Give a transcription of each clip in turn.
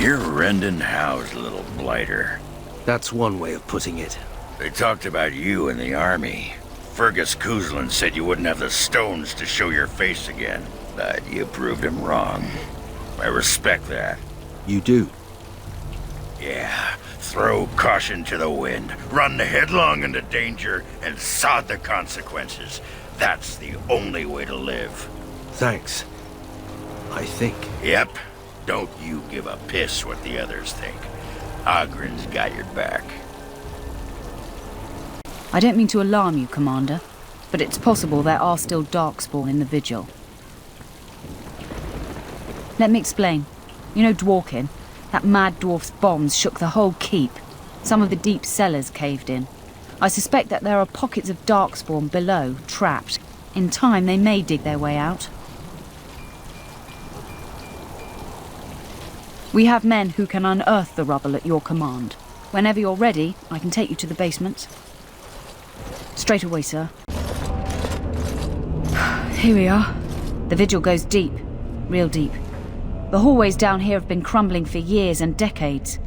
You're rending house, little blighter. That's one way of putting it. They talked about you in the army. Fergus Cousland said you wouldn't have the stones to show your face again, but you proved him wrong. I respect that. You do? Yeah, throw caution to the wind, run headlong into danger, and sod the consequences. That's the only way to live. Thanks. I think. Yep. Don't you give a piss what the others think. Ogren's got your back. I don't mean to alarm you, Commander, but it's possible there are still Darkspawn in the Vigil. Let me explain. You know Dworkin? That mad dwarf's bombs shook the whole keep. Some of the deep cellars caved in. I suspect that there are pockets of Darkspawn below, trapped. In time, they may dig their way out. We have men who can unearth the rubble at your command. Whenever you're ready, I can take you to the basement. Straight away, sir. Here we are. The vigil goes deep. Real deep. The hallways down here have been crumbling for years and decades.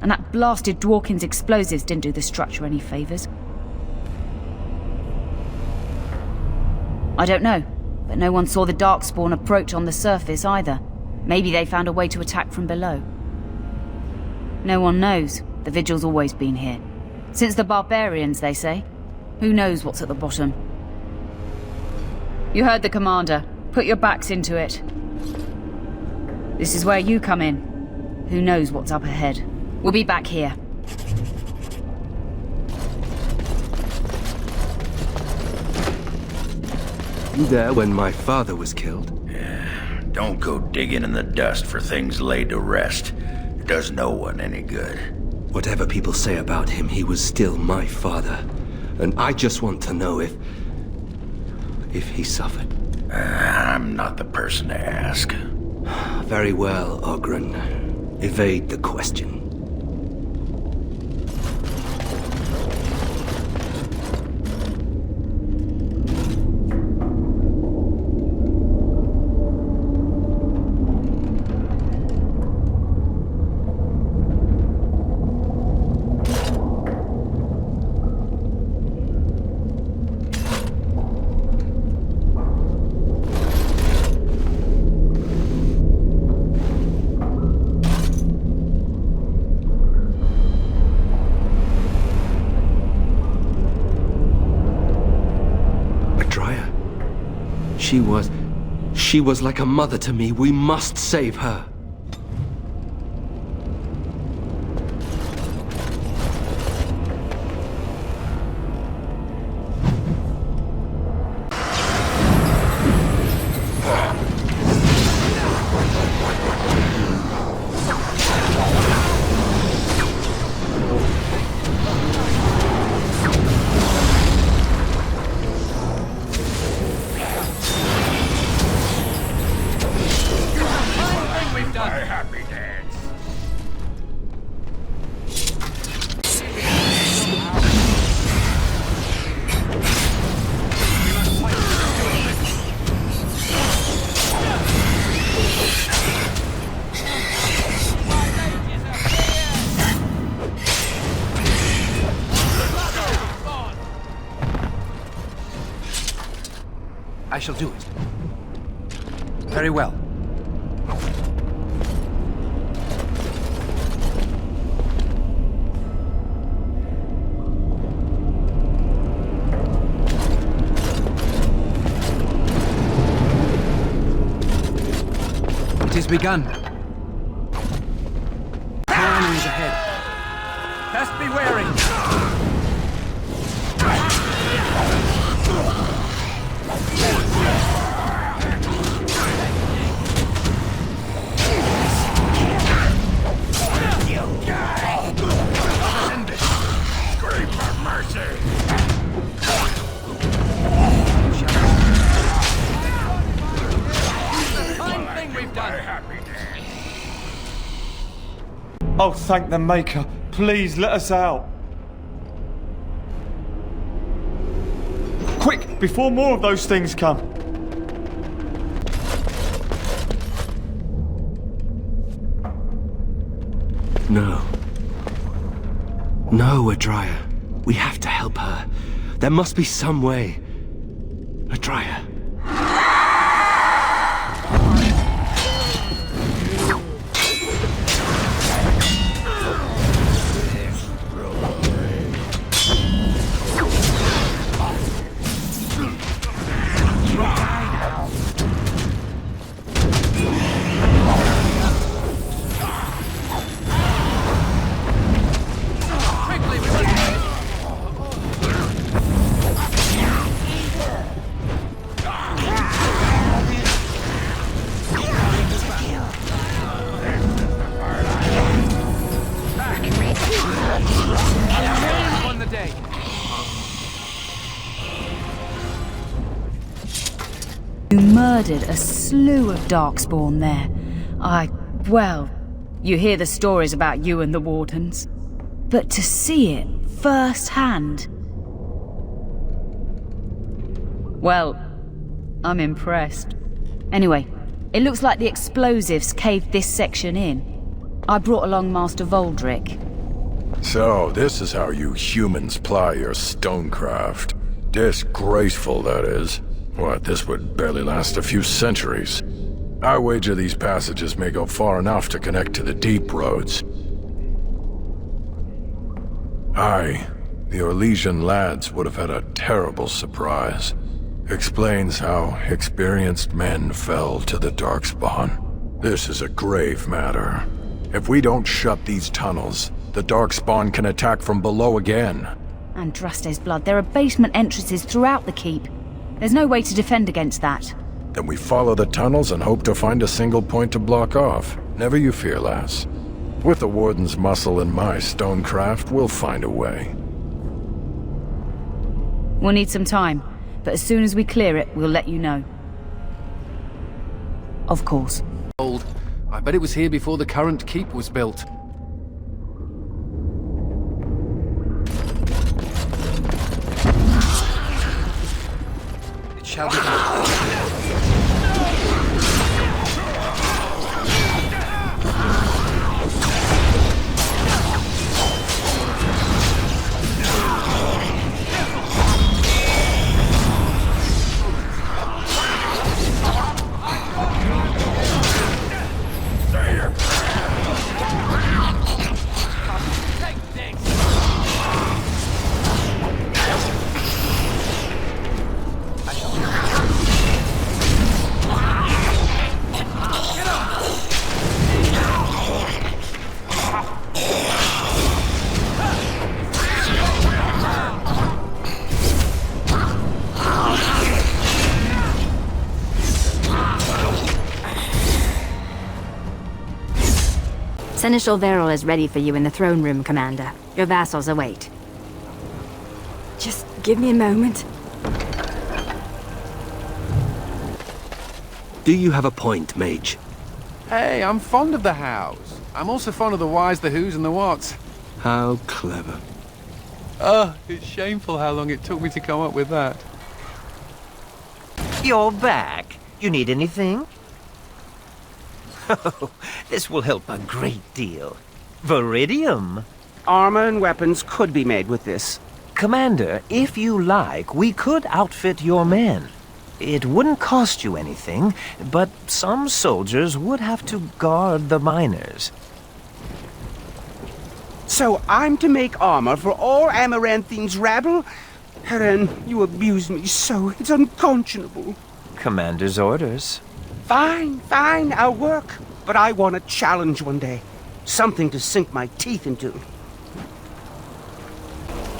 And that blasted Dworkin's explosives didn't do the structure any favours. I don't know, but no one saw the Darkspawn approach on the surface either. Maybe they found a way to attack from below. No one knows. The Vigil's always been here. Since the barbarians, they say. Who knows what's at the bottom? You heard the Commander. Put your backs into it. This is where you come in. Who knows what's up ahead? We'll be back here. You there when my father was killed? Don't go digging in the dust for things laid to rest. It does no one any good. Whatever people say about him, he was still my father. And I just want to know if he suffered. I'm not the person to ask. Very well, Ogren. Evade the question. She was like a mother to me. We must save her. I shall do it. Very well. It is begun. Qwinn is ahead. Best be wary. Oh, thank the Maker. Please, let us out. Quick, before more of those things come. No. No, Adria. We have to help her. There must be some way. Adria. You murdered a slew of Darkspawn there. Well, you hear the stories about you and the Wardens. But to see it firsthand... Well, I'm impressed. Anyway, it looks like the explosives caved this section in. I brought along Master Voldrick. So, this is how you humans ply your stonecraft. Disgraceful, that is. What, this would barely last a few centuries. I wager these passages may go far enough to connect to the deep roads. The Orlesian lads would have had a terrible surprise. Explains how experienced men fell to the Darkspawn. This is a grave matter. If we don't shut these tunnels, the Darkspawn can attack from below again. Andraste's blood, there are basement entrances throughout the keep. There's no way to defend against that. Then we follow the tunnels and hope to find a single point to block off. Never you fear, lass. With the Warden's muscle and my stonecraft, we'll find a way. We'll need some time, but as soon as we clear it, we'll let you know. Of course. Old. I bet it was here before the current keep was built. It shall be done. Seneschal Verrill is ready for you in the throne room, Commander. Your vassals await. Just give me a moment. Do you have a point, Mage? Hey, I'm fond of the hows. I'm also fond of the whys, the whos, and the whats. How clever. Oh, it's shameful how long it took me to come up with that. You're back. You need anything? Oh, this will help a great deal. Viridium. Armor and weapons could be made with this. Commander, if you like, we could outfit your men. It wouldn't cost you anything, but some soldiers would have to guard the miners. So I'm to make armor for all Amaranthine's rabble? Heren, you abuse me so, it's unconscionable. Commander's orders. Fine, I'll work. But I want a challenge one day. Something to sink my teeth into.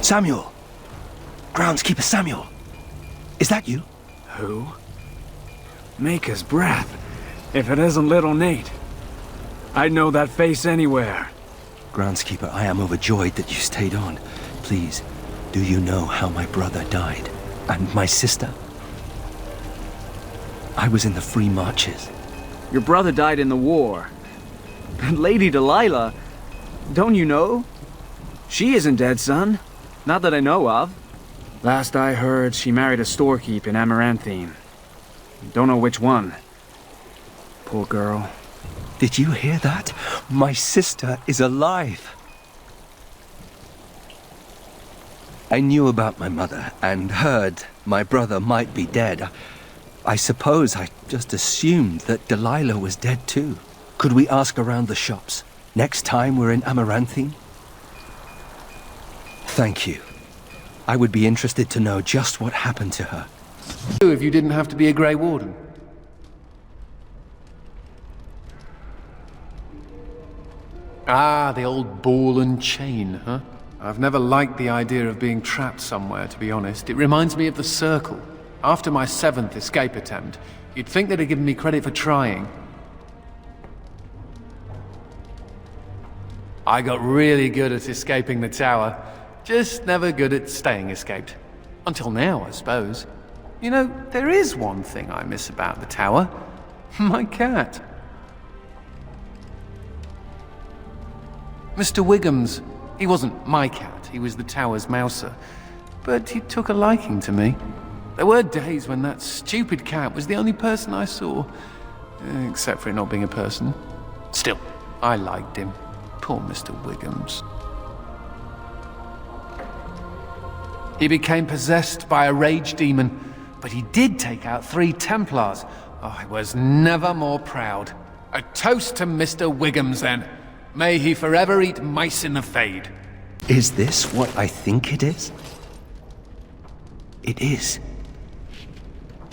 Samuel! Groundskeeper Samuel! Is that you? Who? Maker's breath. If it isn't little Nate. I'd know that face anywhere. Groundskeeper, I am overjoyed that you stayed on. Please, do you know how my brother died? And my sister? I was in the Free Marches. Your brother died in the war. And Lady Delilah, don't you know? She isn't dead, son. Not that I know of. Last I heard, she married a storekeep in Amaranthine. Don't know which one. Poor girl. Did you hear that? My sister is alive. I knew about my mother and heard my brother might be dead. I suppose I just assumed that Delilah was dead too. Could we ask around the shops next time we're in Amaranthine? Thank you. I would be interested to know just what happened to her. If you didn't have to be a Grey Warden. Ah, the old ball and chain, huh? I've never liked the idea of being trapped somewhere, to be honest. It reminds me of the Circle. After my 7th escape attempt, you'd think they'd have given me credit for trying. I got really good at escaping the tower, just never good at staying escaped. Until now, I suppose. You know, there is one thing I miss about the tower. My cat. Mr. Wiggums. He wasn't my cat, he was the tower's mouser. But he took a liking to me. There were days when that stupid cat was the only person I saw. Except for it not being a person. Still, I liked him. Poor Mr. Wiggums. He became possessed by a rage demon, but he did take out 3 Templars. Oh, I was never more proud. A toast to Mr. Wiggums, then. May he forever eat mice in the Fade. Is this what I think it is? It is.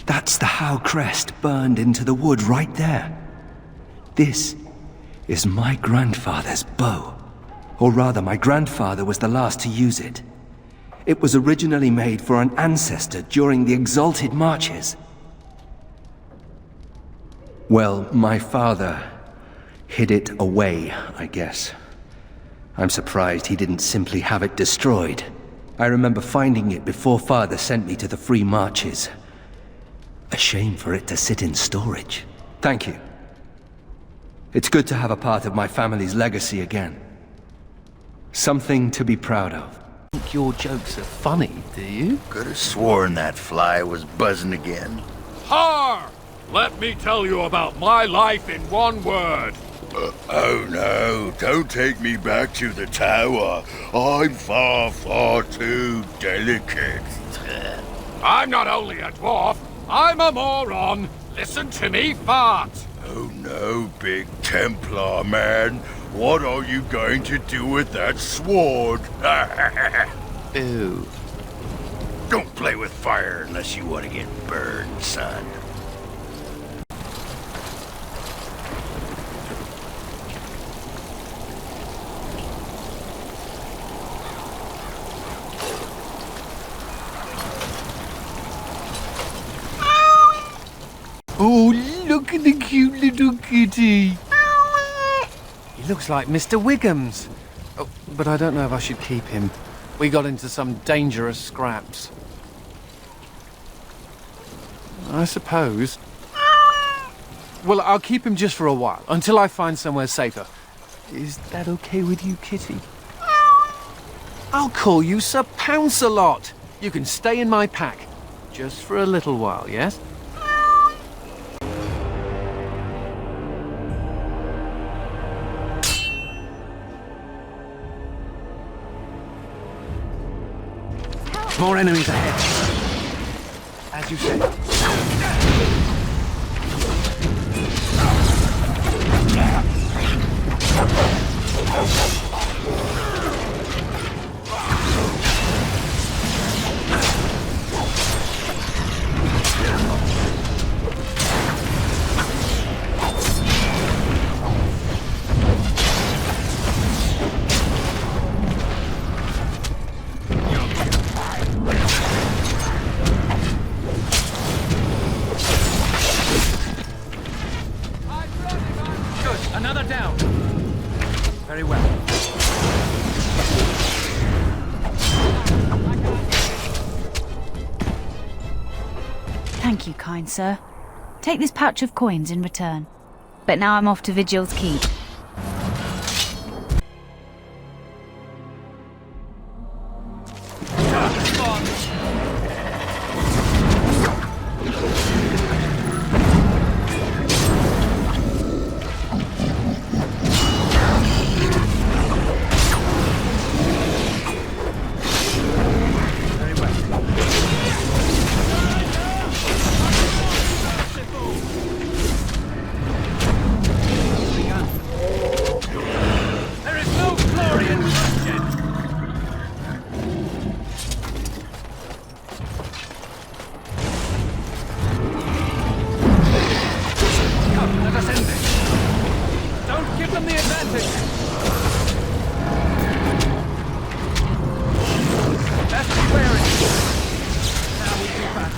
That's the Howe crest burned into the wood right there. This is my grandfather's bow. Or rather, my grandfather was the last to use it. It was originally made for an ancestor during the Exalted Marches. Well, my father hid it away, I guess. I'm surprised he didn't simply have it destroyed. I remember finding it before Father sent me to the Free Marches. A shame for it to sit in storage. Thank you. It's good to have a part of my family's legacy again. Something to be proud of. Think your jokes are funny, do you? Could have sworn that fly was buzzing again. Har! Let me tell you about my life in one word. Oh no, don't take me back to the tower. I'm far, far too delicate. I'm not only a dwarf, I'm a moron. Listen to me fart. Oh no, big Templar man. What are you going to do with that sword? Ew. Don't play with fire unless you want to get burned, son. Oh, look at the cute little kitty. He looks like Mr. Wiggums. Oh, but I don't know if I should keep him. We got into some dangerous scraps. I suppose. Well, I'll keep him just for a while, until I find somewhere safer. Is that okay with you, kitty? I'll call you Sir Pounce-a-lot. You can stay in my pack. Just for a little while, yes? More enemies ahead. As you said. Thank you, kind sir. Take this pouch of coins in return. But now I'm off to Vigil's Keep. advantage! Best be wary! Now we'll be back.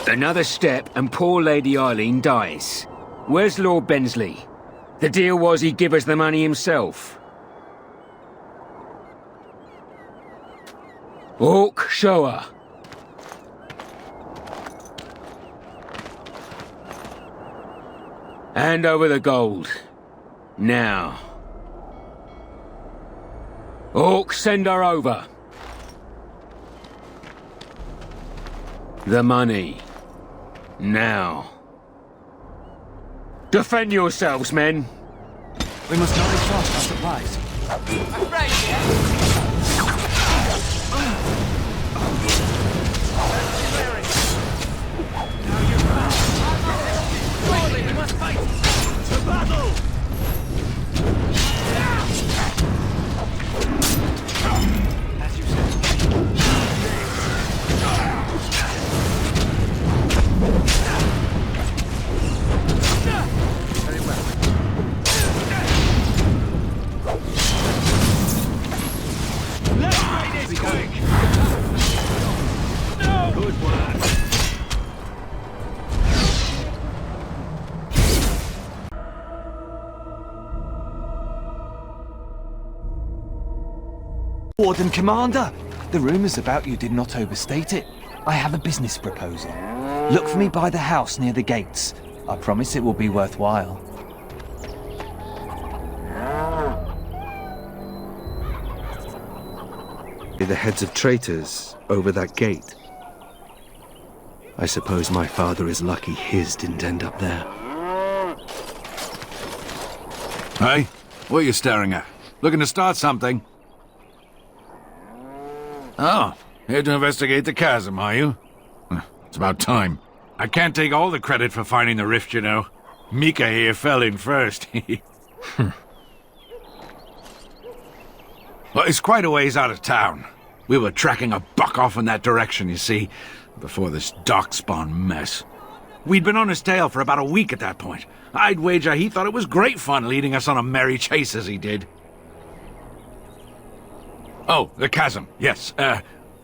Another step and poor Lady Eileen dies. Where's Lord Bensley? The deal was he'd give us the money himself. Orc, show her. Hand over the gold. Now. Orc, send her over. The money. Now. Defend yourselves, men. We must not exhaust our supplies. Quickly, we must fight! To battle! As you said. Very well. Let's be quick! No! Good work. Warden Commander! The rumours about you did not overstate it. I have a business proposal. Look for me by the house near the gates. I promise it will be worthwhile. The heads of traitors over that gate. I suppose my father is lucky his didn't end up there. Hey, what are you staring at? Looking to start something? Oh, here to investigate the chasm, are you? It's about time. I can't take all the credit for finding the rift, you know. Mika here fell in first. Well, it's quite a ways out of town. We were tracking a buck off in that direction, you see, before this darkspawn mess. We'd been on his tail for about a week at that point. I'd wager he thought it was great fun leading us on a merry chase as he did. Oh, the chasm, yes.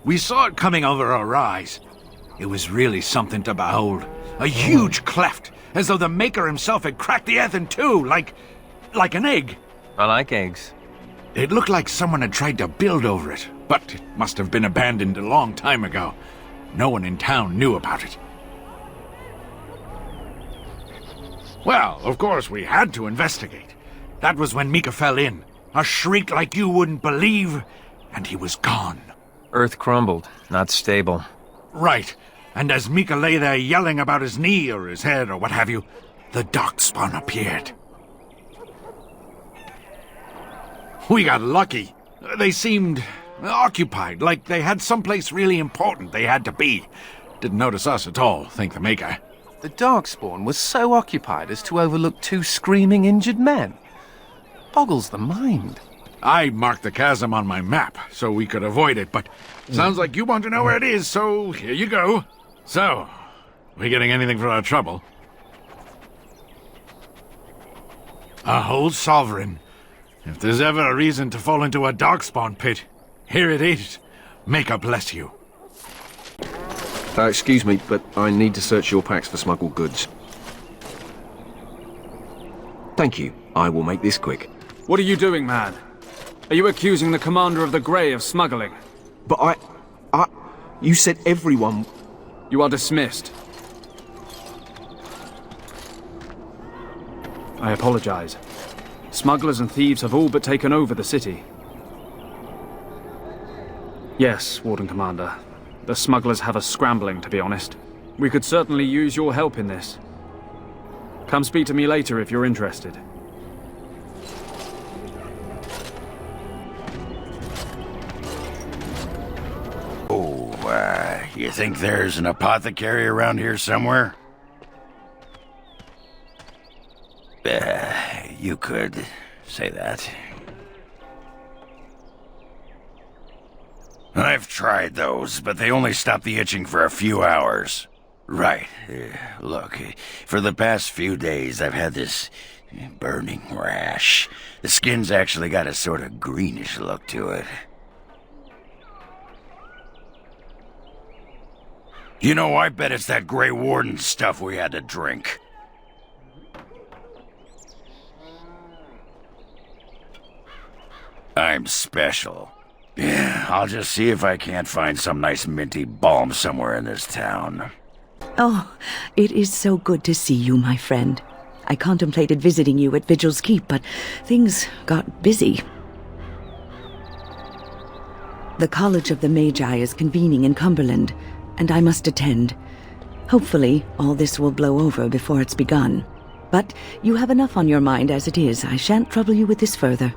We saw it coming over a rise. It was really something to behold. A huge cleft, as though the Maker himself had cracked the earth in two, like an egg. I like eggs. It looked like someone had tried to build over it, but it must have been abandoned a long time ago. No one in town knew about it. Well, of course, we had to investigate. That was when Mika fell in. A shriek like you wouldn't believe, and he was gone. Earth crumbled, not stable. Right. And as Mika lay there yelling about his knee or his head or what have you, the darkspawn appeared. We got lucky. They seemed occupied, like they had someplace really important they had to be. Didn't notice us at all, thank the Maker. The Darkspawn was so occupied as to overlook two screaming injured men. Boggles the mind. I marked the chasm on my map so we could avoid it, but sounds like you want to know where it is, so here you go. So, we getting anything for our trouble? A whole sovereign. If there's ever a reason to fall into a darkspawn pit, here it is. Maker bless you. Excuse me, but I need to search your packs for smuggled goods. Thank you. I will make this quick. What are you doing, man? Are you accusing the commander of the Grey of smuggling? But you said everyone... You are dismissed. I apologize. Smugglers and thieves have all but taken over the city. Yes, Warden Commander. The smugglers have us scrambling, to be honest. We could certainly use your help in this. Come speak to me later if you're interested. You think there's an apothecary around here somewhere? You could say that. I've tried those, but they only stop the itching for a few hours. Right. Look, for the past few days I've had this burning rash. The skin's actually got a sort of greenish look to it. You know, I bet it's that Grey Warden stuff we had to drink. I'm special. Yeah, I'll just see if I can't find some nice minty balm somewhere in this town. Oh, it is so good to see you, my friend. I contemplated visiting you at Vigil's Keep, but things got busy. The College of the Magi is convening in Cumberland, and I must attend. Hopefully, all this will blow over before it's begun. But you have enough on your mind as it is. I shan't trouble you with this further.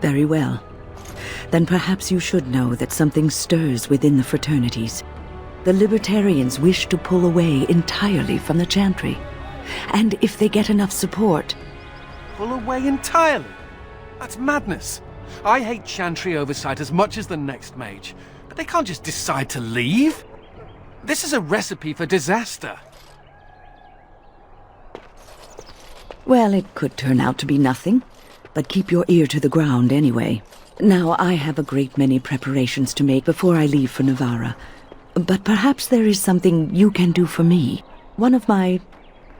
Very well. Then perhaps you should know that something stirs within the fraternities. The Libertarians wish to pull away entirely from the Chantry. And if they get enough support... Pull away entirely? That's madness. I hate Chantry oversight as much as the next mage. But they can't just decide to leave. This is a recipe for disaster. Well, it could turn out to be nothing. But keep your ear to the ground anyway. Now, I have a great many preparations to make before I leave for Navarra. But perhaps there is something you can do for me. One of my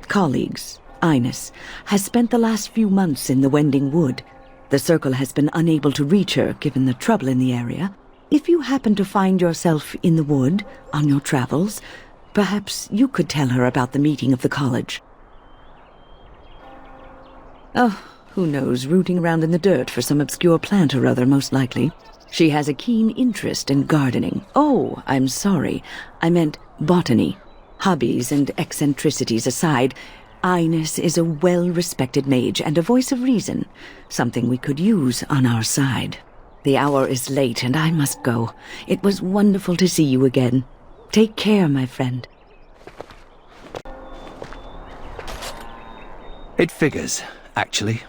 colleagues, Ines, has spent the last few months in the Wending Wood. The Circle has been unable to reach her, given the trouble in the area. If you happen to find yourself in the wood on your travels, perhaps you could tell her about the meeting of the college. Oh, who knows, rooting around in the dirt for some obscure plant or other, most likely. She has a keen interest in gardening. Oh, I'm sorry. I meant botany. Hobbies and eccentricities aside, Ines is a well-respected mage and a voice of reason, something we could use on our side. The hour is late and I must go. It was wonderful to see you again. Take care, my friend. It figures, actually.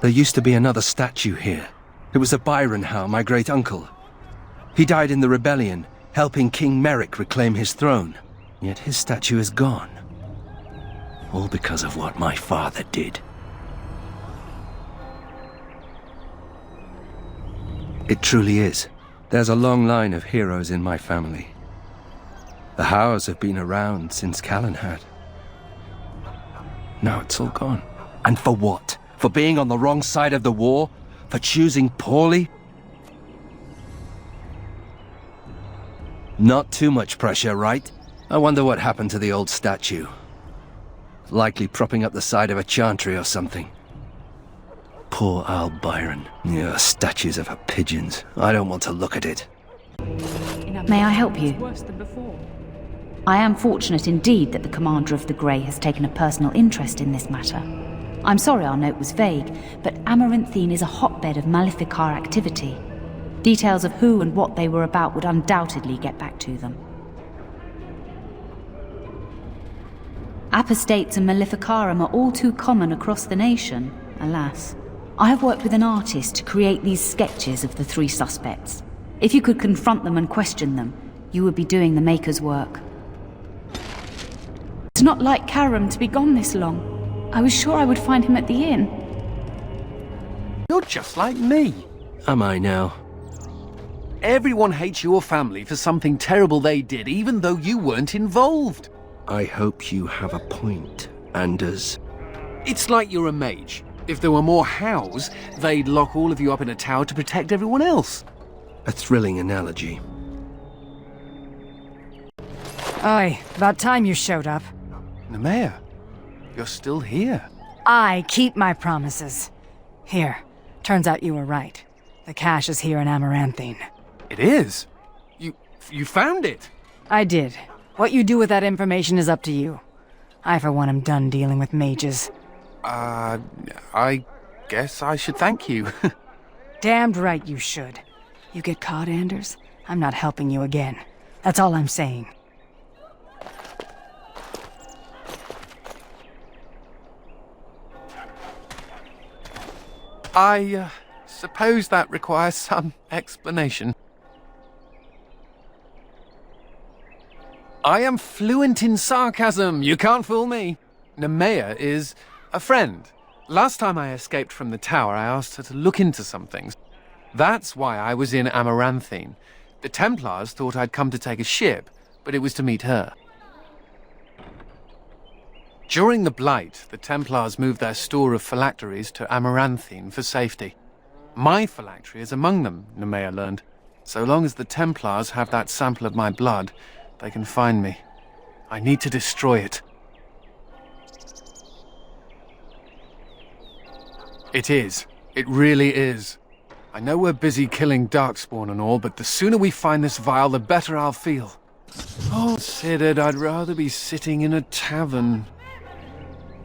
There used to be another statue here. It was a Byron Howe, my great-uncle. He died in the rebellion, helping King Merrick reclaim his throne. Yet his statue is gone. All because of what my father did. It truly is. There's a long line of heroes in my family. The Howes have been around since Callan had. Now it's all gone. And for what? For being on the wrong side of the war? For choosing poorly? Not too much pressure, right? I wonder what happened to the old statue. Likely propping up the side of a chantry or something. Poor Al Byron. Yeah, statues of her pigeons. I don't want to look at it. May I help you? I am fortunate indeed that the Commander of the Grey has taken a personal interest in this matter. I'm sorry our note was vague, but Amaranthine is a hotbed of Maleficar activity. Details of who and what they were about would undoubtedly get back to them. Apostates and Maleficarum are all too common across the nation, alas. I have worked with an artist to create these sketches of the three suspects. If you could confront them and question them, you would be doing the Maker's work. It's not like Karam to be gone this long. I was sure I would find him at the inn. You're just like me. Am I now? Everyone hates your family for something terrible they did, even though you weren't involved. I hope you have a point, Anders. It's like you're a mage. If there were more hows, they'd lock all of you up in a tower to protect everyone else. A thrilling analogy. Aye, about time you showed up. Nemea, you're still here. I keep my promises. Here, turns out you were right. The cache is here in Amaranthine. It is? You found it? I did. What you do with that information is up to you. I, for one, am done dealing with mages. I guess I should thank you. Damned right you should. You get caught, Anders, I'm not helping you again. That's all I'm saying. I suppose that requires some explanation. I am fluent in sarcasm. You can't fool me. Nemea is a friend. Last time I escaped from the tower, I asked her to look into some things. That's why I was in Amaranthine. The Templars thought I'd come to take a ship, but it was to meet her. During the Blight, the Templars moved their store of phylacteries to Amaranthine for safety. My phylactery is among them, Nemea learned. So long as the Templars have that sample of my blood, they can find me. I need to destroy it. It is. It really is. I know we're busy killing Darkspawn and all, but the sooner we find this vial, the better I'll feel. Oh, considered, I'd rather be sitting in a tavern.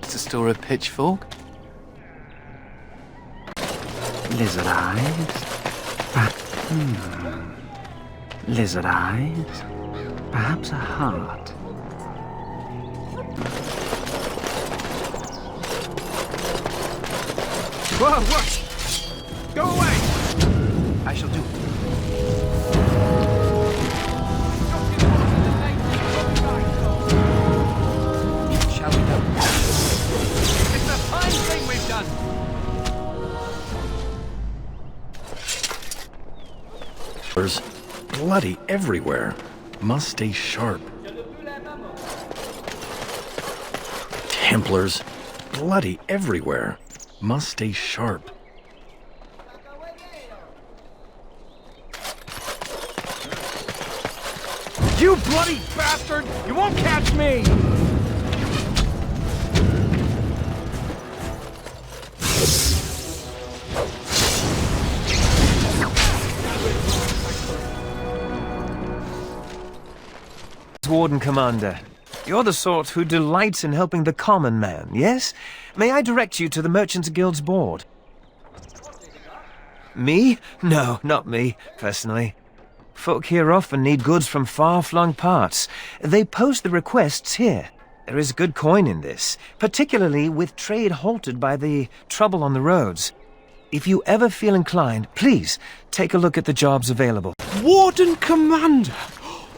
To store a pitchfork? Lizard eyes? Lizard eyes? Perhaps a heart? Whoa, what? Go away! I shall do it. Shall we go? It's a fine thing we've done! There's bloody everywhere. Must stay sharp. Templars, bloody everywhere. Must stay sharp. You bloody bastard! You won't catch me! Warden Commander, you're the sort who delights in helping the common man, yes? May I direct you to the Merchants Guild's board? Me? No, not me, personally. Folk here often need goods from far-flung parts. They post the requests here. There is good coin in this, particularly with trade halted by the trouble on the roads. If you ever feel inclined, please take a look at the jobs available. Warden Commander!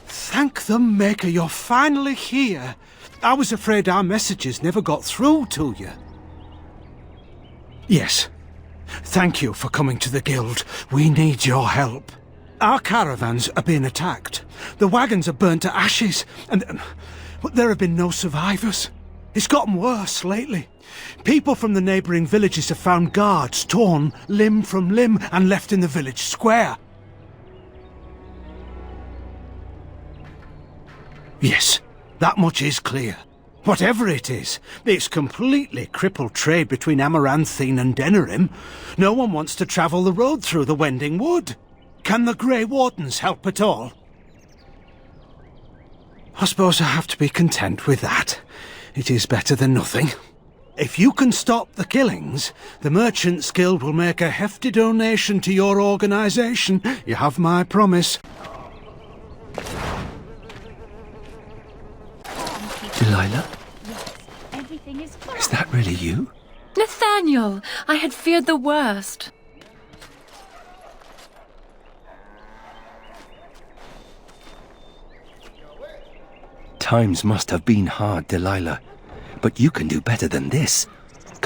Thank the Maker you're finally here. I was afraid our messages never got through to you. Yes. Thank you for coming to the Guild. We need your help. Our caravans are being attacked. The wagons are burnt to ashes, and there have been no survivors. It's gotten worse lately. People from the neighbouring villages have found guards torn limb from limb and left in the village square. Yes, that much is clear. Whatever it is, it's completely crippled trade between Amaranthine and Denerim. No one wants to travel the road through the Wending Wood. Can the Grey Wardens help at all? I suppose I have to be content with that. It is better than nothing. If you can stop the killings, the Merchants Guild will make a hefty donation to your organisation. You have my promise. Delilah? Yes, everything is fine. Is that really you? Nathaniel! I had feared the worst. Times must have been hard, Delilah. But you can do better than this.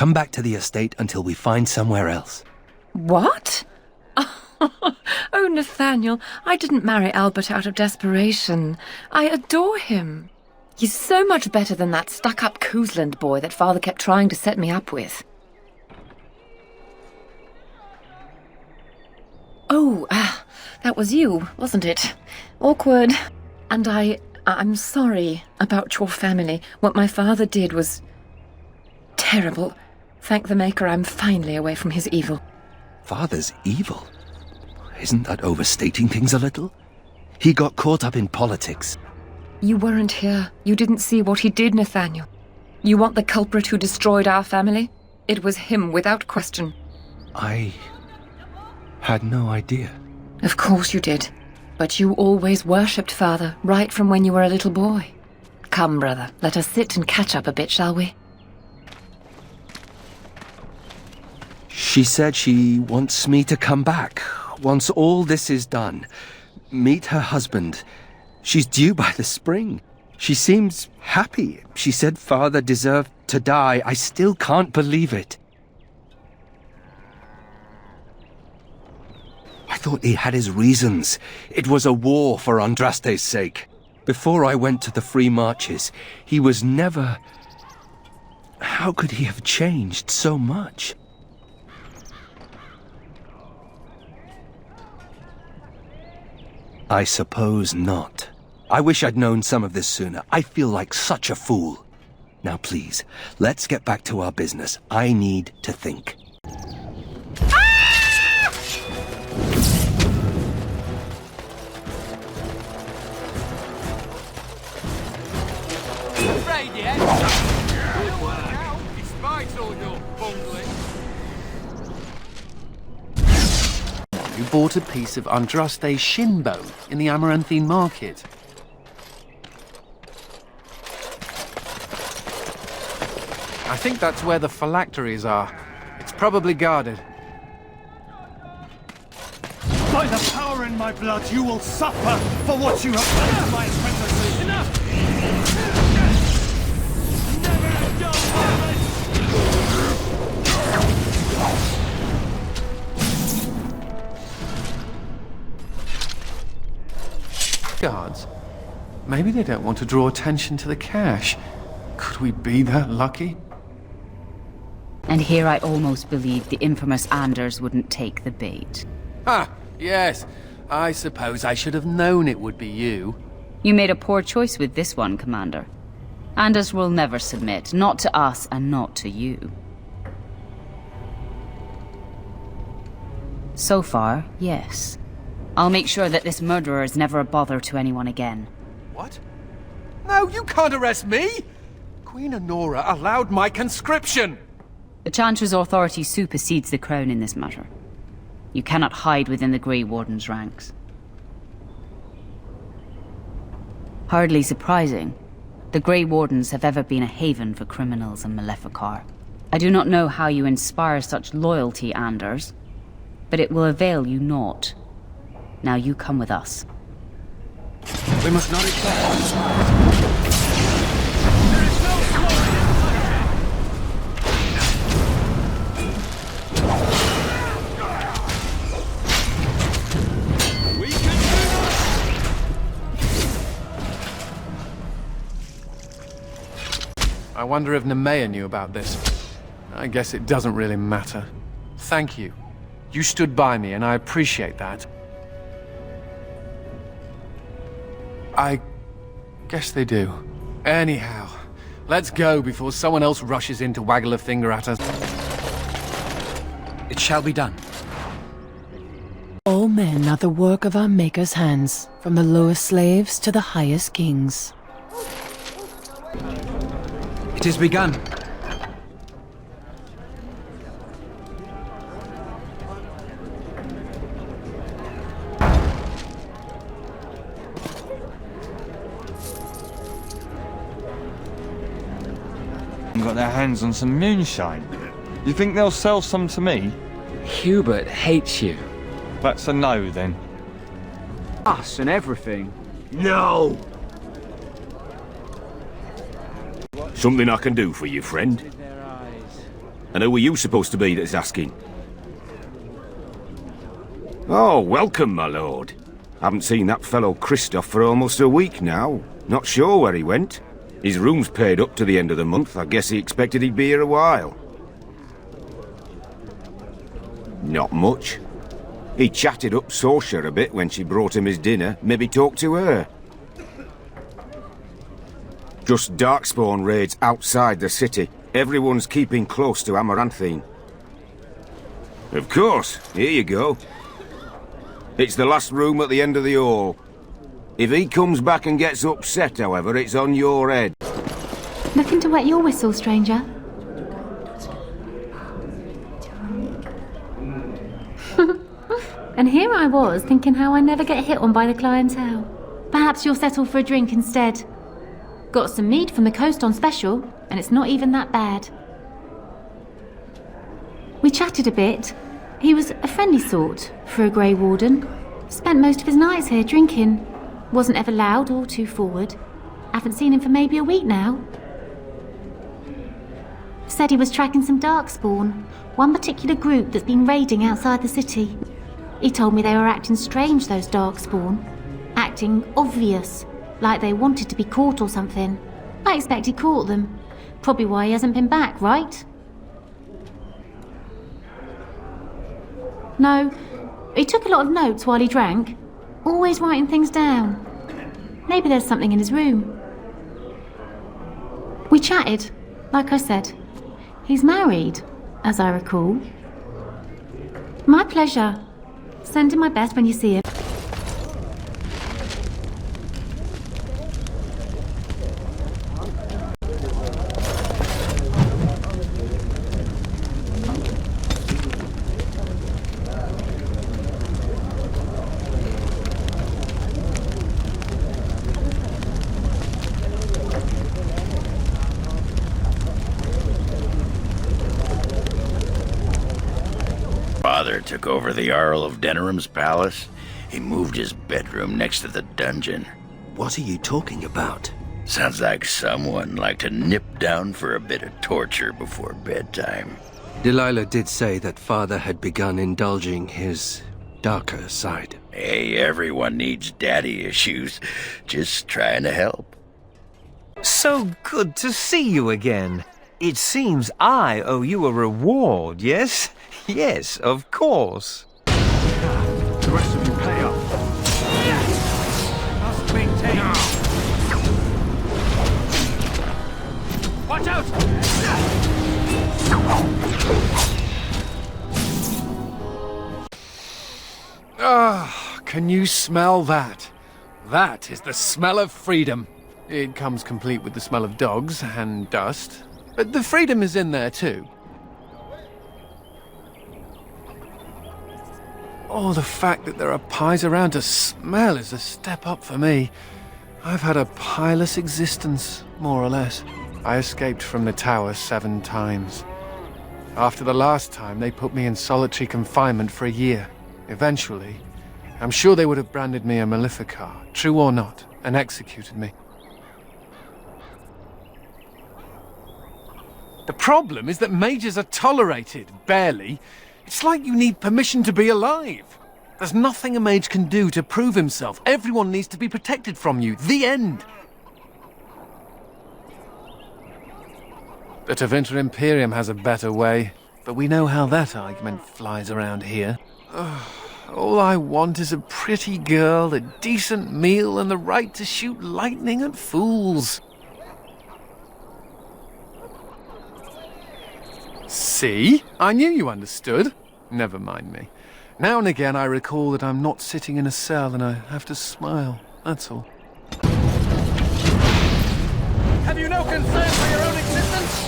Come back to the estate until we find somewhere else. What? Oh, Nathaniel, I didn't marry Albert out of desperation. I adore him. He's so much better than that stuck-up Cousland boy that Father kept trying to set me up with. Oh, that was you, wasn't it? Awkward. And I'm sorry about your family. What my father did was terrible. Thank the Maker I'm finally away from his evil. Father's evil? Isn't that overstating things a little? He got caught up in politics. You weren't here. You didn't see what he did, Nathaniel. You want the culprit who destroyed our family? It was him, without question. I had no idea. Of course you did. But you always worshipped Father, right from when you were a little boy. Come, brother, let us sit and catch up a bit, shall we? She said she wants me to come back. Once all this is done, meet her husband. She's due by the spring. She seems happy. She said Father deserved to die. I still can't believe it. I thought he had his reasons. It was a war for Andraste's sake. Before I went to the Free Marches, he was never... How could he have changed so much? I suppose not. I wish I'd known some of this sooner. I feel like such a fool. Now please, let's get back to our business. I need to think. Afraid yet? Despite all your bungling. You bought a piece of Andraste's shin bone in the Amaranthine market. I think that's where the phylacteries are. It's probably guarded. By the power in my blood, you will suffer for what you have done to my apprentices! Enough! Guards? Maybe they don't want to draw attention to the cash. Could we be that lucky? And here I almost believed the infamous Anders wouldn't take the bait. Ah, yes. I suppose I should have known it would be you. You made a poor choice with this one, Commander. Anders will never submit, not to us and not to you. So far, yes. I'll make sure that this murderer is never a bother to anyone again. What? No, you can't arrest me! Queen Anora allowed my conscription! The Chancellor's authority supersedes the Crown in this matter. You cannot hide within the Grey Warden's ranks. Hardly surprising. The Grey Wardens have ever been a haven for criminals and Maleficar. I do not know how you inspire such loyalty, Anders, but it will avail you naught. Now you come with us. We must not accept. I wonder if Nemea knew about this. I guess it doesn't really matter. Thank you. You stood by me, and I appreciate that. I guess they do. Anyhow, let's go before someone else rushes in to waggle a finger at us. It shall be done. All men are the work of our Maker's hands, from the lowest slaves to the highest kings. It is begun. Got their hands on some moonshine. You think they'll sell some to me? Hubert hates you. That's a no, then. Us and everything. No! Something I can do for you, friend? And who are you supposed to be that's asking? Oh, welcome, my lord. Haven't seen that fellow Christoph for almost a week now. Not sure where he went. His room's paid up to the end of the month. I guess he expected he'd be here a while. Not much. He chatted up Sorsha a bit when she brought him his dinner. Maybe talked to her. Just Darkspawn raids outside the city. Everyone's keeping close to Amaranthine. Of course. Here you go. It's the last room at the end of the hall. If he comes back and gets upset, however, it's on your head. Looking to wet your whistle, stranger? And here I was, thinking how I never get hit on by the clientele. Perhaps you'll settle for a drink instead. Got some mead from the coast on special, and it's not even that bad. We chatted a bit. He was a friendly sort for a Grey Warden. Spent most of his nights here drinking. Wasn't ever loud or too forward. Haven't seen him for maybe a week now. Said he was tracking some Darkspawn, one particular group that's been raiding outside the city. He told me they were acting strange, those Darkspawn. Acting obvious, like they wanted to be caught or something. I expect he caught them. Probably why he hasn't been back, right? No, he took a lot of notes while he drank. Always writing things down. Maybe there's something in his room. We chatted, like I said. He's married, as I recall. My pleasure. Send him my best when you see him. Father took over the Jarl of Denerim's palace. He moved his bedroom next to the dungeon. What are you talking about? Sounds like someone liked to nip down for a bit of torture before bedtime. Delilah did say that Father had begun indulging his darker side. Hey, everyone needs daddy issues. Just trying to help. So good to see you again. It seems I owe you a reward, yes? Yes, of course. The rest of you pay up. Must maintain. Watch out! Ah, can you smell that? That is the smell of freedom. It comes complete with the smell of dogs and dust, but the freedom is in there too. Oh, the fact that there are pies around to smell is a step up for me. I've had a pieless existence, more or less. I escaped from the tower 7 times. After the last time, they put me in solitary confinement for a year. Eventually, I'm sure they would have branded me a Maleficar, true or not, and executed me. The problem is that mages are tolerated, barely. It's like you need permission to be alive. There's nothing a mage can do to prove himself. Everyone needs to be protected from you. The end. The Tavern Imperium has a better way, but we know how that argument flies around here. All I want is a pretty girl, a decent meal, and the right to shoot lightning at fools. See? I knew you understood. Never mind me. Now and again I recall that I'm not sitting in a cell and I have to smile, that's all. Have you no concern for your own existence?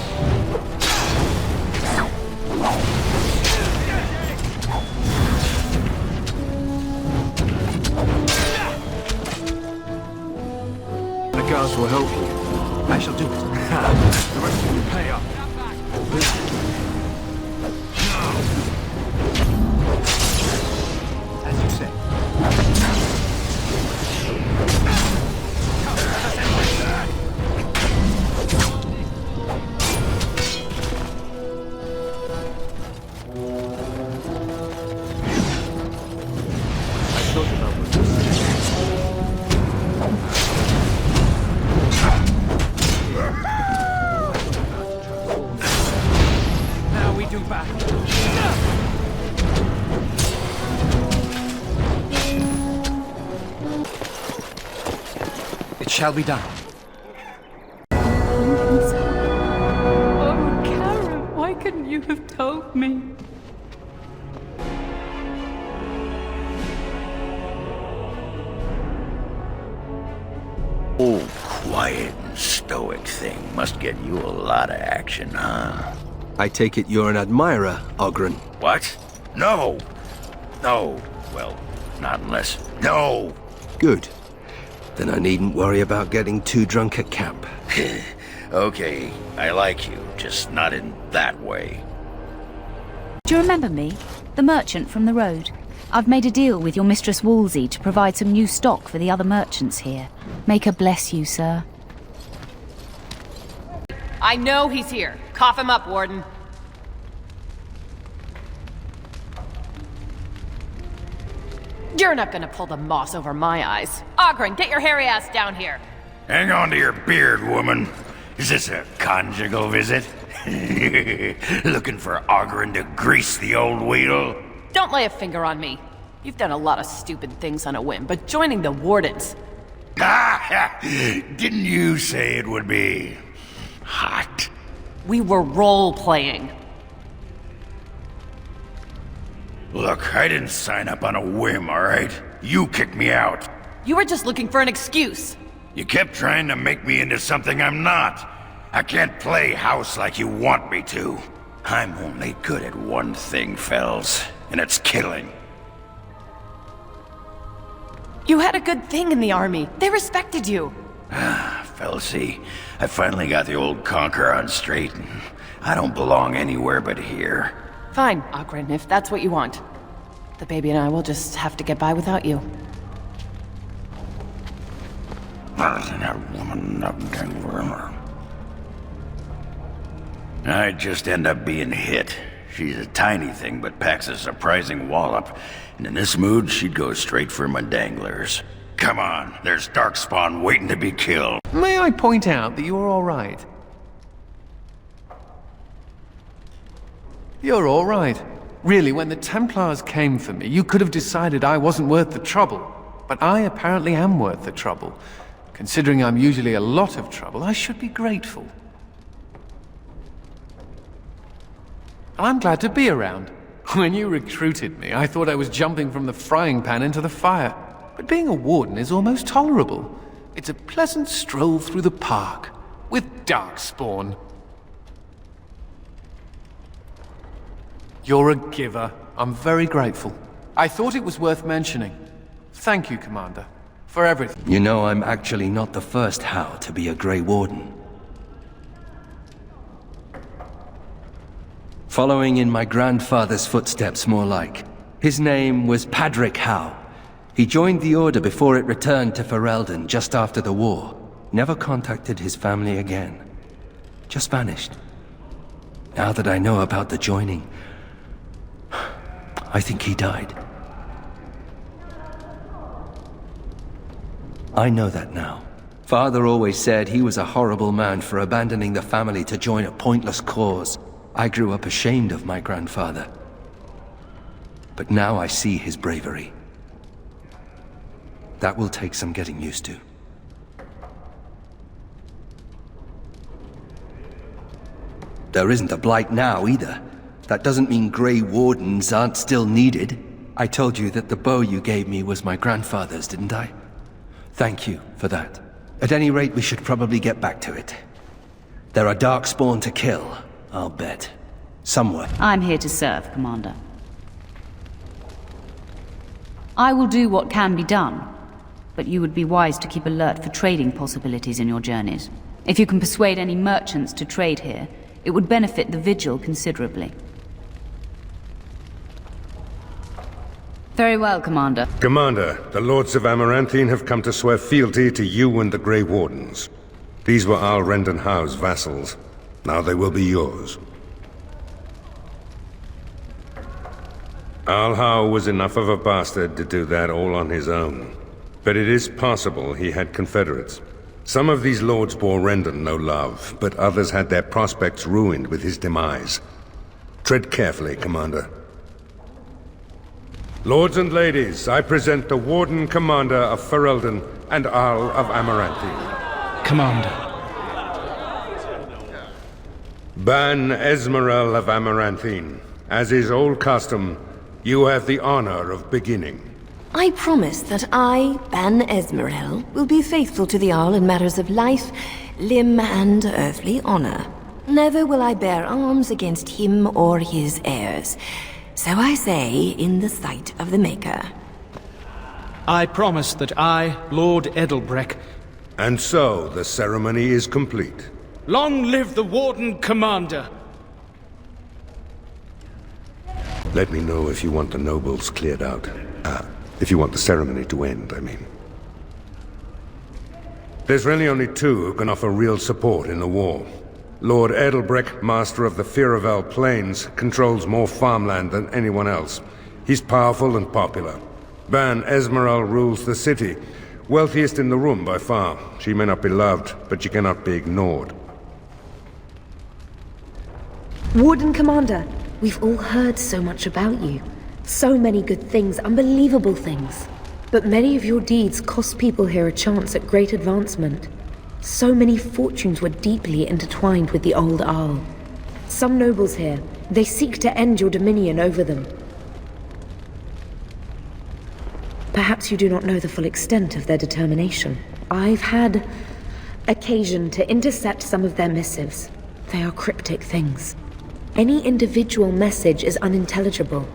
The guards will help you. I shall do it. The rest of you pay up. As you say. thought about what you said. Now we do battle. It shall be done. Oh, Karen, why couldn't you have told me? Oh, quiet and stoic thing must get you a lot of action, huh? I take it you're an admirer, Qwinn. What? No! No. Well, not unless... No! Good. Then I needn't worry about getting too drunk at camp. Okay, I like you, just not in that way. Do you remember me? The merchant from the road? I've made a deal with your Mistress Wolsey to provide some new stock for the other merchants here. Make her bless you, sir. I know he's here. Cough him up, Warden. You're not gonna pull the moss over my eyes. Qwinn, get your hairy ass down here. Hang on to your beard, woman. Is this a conjugal visit? Looking for Qwinn to grease the old wheel? Don't lay a finger on me. You've done a lot of stupid things on a whim, but joining the Wardens... Didn't you say it would be... hot? We were role-playing. Look, I didn't sign up on a whim, alright? You kicked me out. You were just looking for an excuse. You kept trying to make me into something I'm not. I can't play house like you want me to. I'm only good at one thing, Fells, and it's killing. You had a good thing in the army. They respected you. Felsie, I finally got the old conqueror on straight, and I don't belong anywhere but here. Fine, Qwinn, if that's what you want. The baby and I will just have to get by without you. I'd just end up being hit. She's a tiny thing, but packs a surprising wallop. And in this mood, she'd go straight for my danglers. Come on, there's Darkspawn waiting to be killed. May I point out that you're all right? You're all right. Really, when the Templars came for me, you could have decided I wasn't worth the trouble. But I apparently am worth the trouble. Considering I'm usually a lot of trouble, I should be grateful. I'm glad to be around. When you recruited me, I thought I was jumping from the frying pan into the fire. But being a warden is almost tolerable. It's a pleasant stroll through the park, with Darkspawn. You're a giver. I'm very grateful. I thought it was worth mentioning. Thank you, Commander, for everything. You know, I'm actually not the first How to be a Grey Warden. Following in my grandfather's footsteps, more like. His name was Padric Howe. He joined the Order before it returned to Ferelden just after the war. Never contacted his family again. Just vanished. Now that I know about the joining, I think he died. I know that now. Father always said he was a horrible man for abandoning the family to join a pointless cause. I grew up ashamed of my grandfather. But now I see his bravery. That will take some getting used to. There isn't a blight now, either. That doesn't mean Grey Wardens aren't still needed. I told you that the bow you gave me was my grandfather's, didn't I? Thank you for that. At any rate, we should probably get back to it. There are Darkspawn to kill, I'll bet. Somewhere. I'm here to serve, Commander. I will do what can be done, but you would be wise to keep alert for trading possibilities in your journeys. If you can persuade any merchants to trade here, it would benefit the Vigil considerably. Very well, Commander. Commander, the Lords of Amaranthine have come to swear fealty to you and the Grey Wardens. These were Al Rendon Howe's vassals. Now they will be yours. Alhau was enough of a bastard to do that all on his own. But it is possible he had confederates. Some of these lords bore Rendon no love, but others had their prospects ruined with his demise. Tread carefully, Commander. Lords and ladies, I present the Warden Commander of Ferelden and Arl of Amaranthine. Commander. Ban Esmeralda of Amaranthine. As is old custom, you have the honor of beginning. I promise that I, Ban Esmeralda, will be faithful to the Arl in matters of life, limb, and earthly honor. Never will I bear arms against him or his heirs. So I say, in the sight of the Maker. I promise that I, Lord Edelbreck... And so, the ceremony is complete. Long live the Warden Commander! Let me know if you want the nobles cleared out. If you want the ceremony to end, I mean. There's really only two who can offer real support in the war. Lord Edelbreck, master of the Firavel Plains, controls more farmland than anyone else. He's powerful and popular. Ban Esmeralda rules the city. Wealthiest in the room by far. She may not be loved, but she cannot be ignored. Warden Commander, we've all heard so much about you. So many good things, unbelievable things. But many of your deeds cost people here a chance at great advancement. So many fortunes were deeply intertwined with the old Arl. Some nobles here, they seek to end your dominion over them. Perhaps you do not know the full extent of their determination. I've had occasion to intercept some of their missives. They are cryptic things. Any individual message is unintelligible,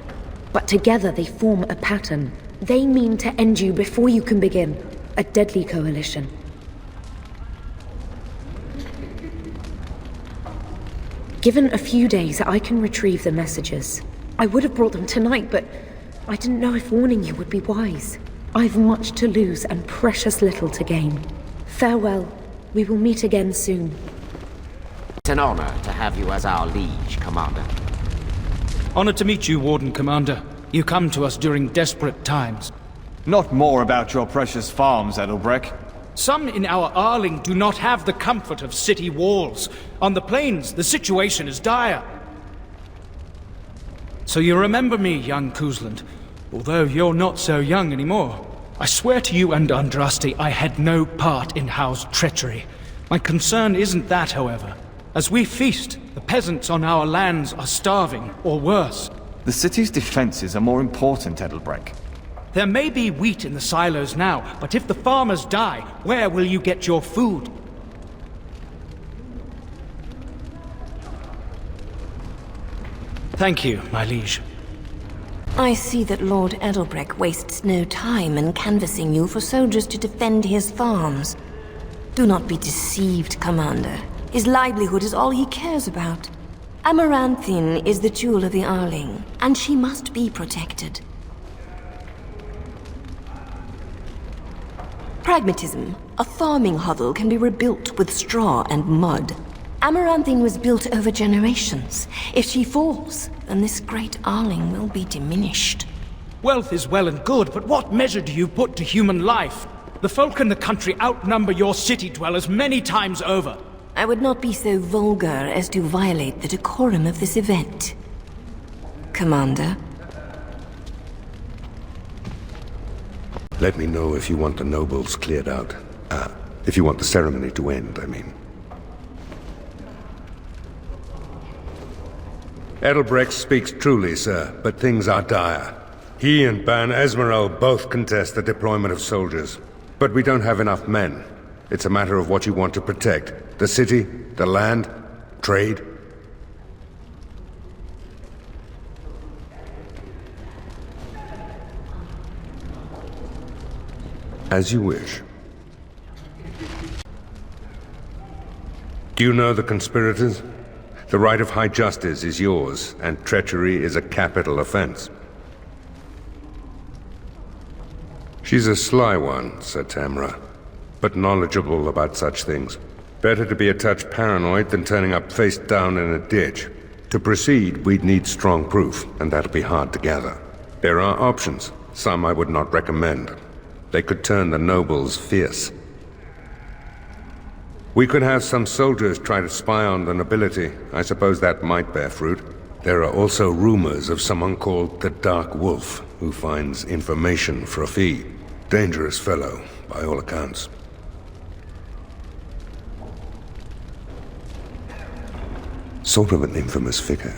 but together they form a pattern. They mean to end you before you can begin. A deadly coalition. Given a few days, I can retrieve the messages. I would have brought them tonight, but I didn't know if warning you would be wise. I've much to lose and precious little to gain. Farewell. We will meet again soon. It's an honor to have you as our liege, Commander. Honored to meet you, Warden Commander. You come to us during desperate times. Not more about your precious farms, Edelbreck. Some in our Arling do not have the comfort of city walls. On the plains, the situation is dire. So you remember me, young Cousland, although you're not so young anymore. I swear to you and Andraste I had no part in Howe's treachery. My concern isn't that, however. As we feast, the peasants on our lands are starving, or worse. The city's defenses are more important, Edelbreck. There may be wheat in the silos now, but if the farmers die, where will you get your food? Thank you, my liege. I see that Lord Edelbreck wastes no time in canvassing you for soldiers to defend his farms. Do not be deceived, Commander. His livelihood is all he cares about. Amaranthine is the jewel of the Arling, and she must be protected. Pragmatism. A farming hovel can be rebuilt with straw and mud. Amaranthine was built over generations. If she falls, then this great Arling will be diminished. Wealth is well and good, but what measure do you put to human life? The folk in the country outnumber your city dwellers many times over. I would not be so vulgar as to violate the decorum of this event. Commander? Let me know if you want the nobles cleared out. If you want the ceremony to end, I mean. Edelbreck speaks truly, sir, but things are dire. He and Ban Esmeralda both contest the deployment of soldiers. But we don't have enough men. It's a matter of what you want to protect. The city, the land, trade. As you wish. Do you know the conspirators? The right of high justice is yours, and treachery is a capital offense. She's a sly one, said Tamra, but knowledgeable about such things. Better to be a touch paranoid than turning up face down in a ditch. To proceed, we'd need strong proof, and that'll be hard to gather. There are options. Some I would not recommend. They could turn the nobles fierce. We could have some soldiers try to spy on the nobility. I suppose that might bear fruit. There are also rumors of someone called the Dark Wolf, who finds information for a fee. Dangerous fellow, by all accounts. Sort of an infamous figure.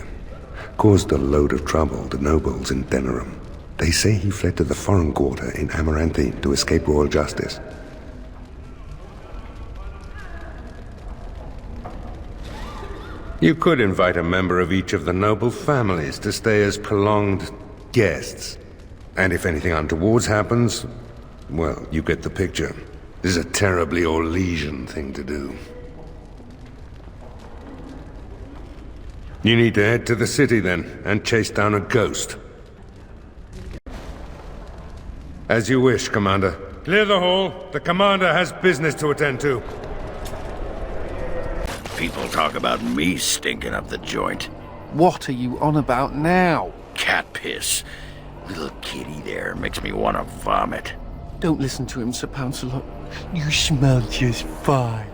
Caused a load of trouble to nobles in Denerim. They say he fled to the foreign quarter in Amaranthine to escape royal justice. You could invite a member of each of the noble families to stay as prolonged guests. And if anything untoward happens, well, you get the picture. This is a terribly Orlesian thing to do. You need to head to the city then, and chase down a ghost. As you wish, Commander. Clear the hall. The Commander has business to attend to. People talk about me stinking up the joint. What are you on about now? Cat piss. Little kitty there makes me want to vomit. Don't listen to him, Sir Pouncelot. You smell just fine.